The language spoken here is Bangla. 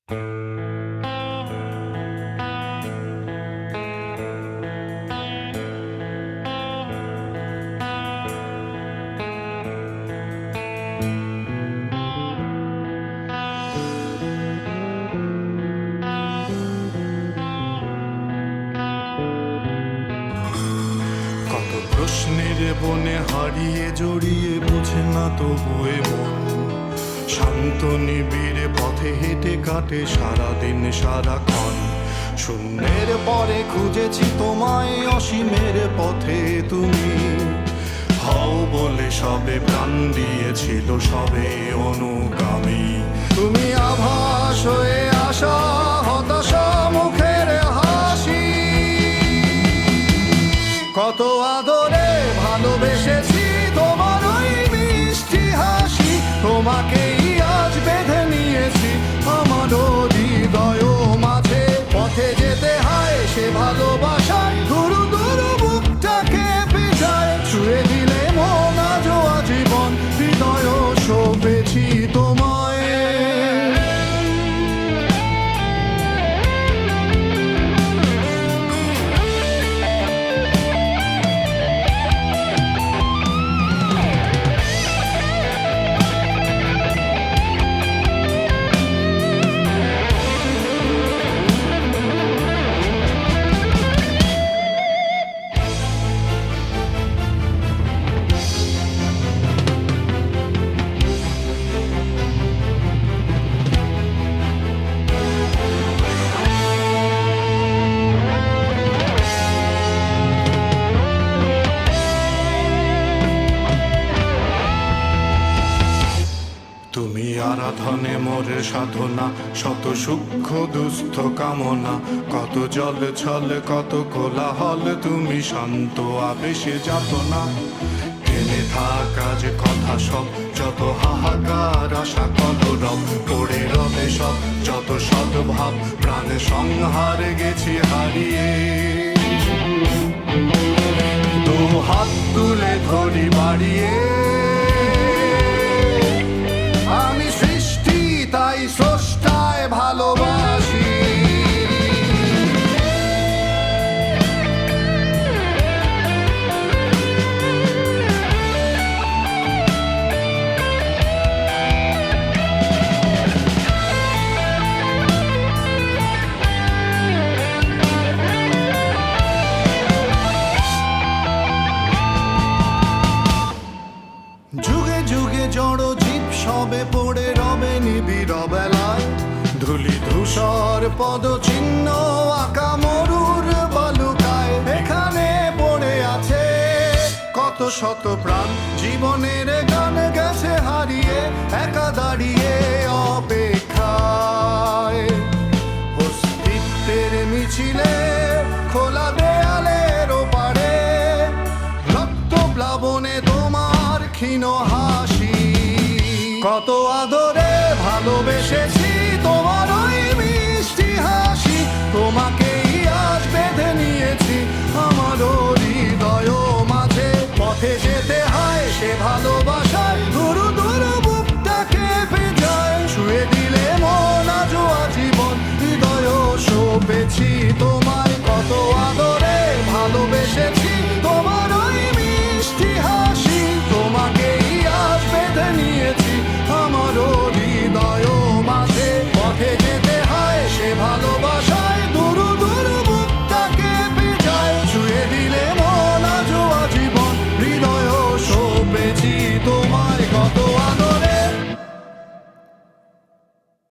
কত প্রশ্নের বনে হারিয়ে জড়িয়ে বোঝে না তবুয়ে মন, শান্ত নিবিড় পথে হেঁটে কাটে সারাদিন সারাক্ষণ। শূন্যের পরে খুঁজেছি তোমায়, অসীমের পথে তুমি হও বলে সবে প্রাণ দিয়েছিল, সবে অনুগামী। তুমি আভাস হয়ে আসা, হতাশা মুখের হাসি। কত আদরে ভালোবেসেছি তোমার ওই মিষ্টি হাসি, তোমাকেই আজ বেঁধে নিয়েছি আমার হৃদয় মাঝে। পথে যেতে হয় সে ভালোবাসায়, দুরু দুরু বুকটাকে পেঁচায়, ছুঁয়ে দিলে মন আজও আজীবন হৃদয় শোভেছি তোমায়। তুমি আরাধনে মোরে সাধনা, শত সূক্ষ্ম দুস্থ কামনা, কত জল ছল কত কোলাহল, তুমি শান্ত আবেশে যাতনা। টেনে থাকা যে কথা সব, যত হাহাকার আশা কলরব, পড়ে রবে সব যত সদ্ভাব, প্রাণ সংহার গেছি হারিয়ে। দু হাত তুলে ধরি বাড়িয়ে, আমি সৃষ্টি তাই স্রষ্টায় ভালোবাসি। যুগে যুগে জড় জীব সবে পড়ে রবে নিবিড় বেলায়, ধুলি ধূসর পদচিহ্ন আঁকা মরুর বালুকায়। এখানে পড়ে আছে কত শত প্রাণ, জীবনের গান গেছে হারিয়ে, একা দাঁড়িয়ে অপেক্ষায়। অস্তিত্বের মিছিলে খোলা দেয়ালের ওপারে, রক্ত প্লাবনে তোমার ক্ষীণ হাসি। কত আদরে ভালোবেসেছি তোমার ওই মিষ্টি হাসি, তোমাকে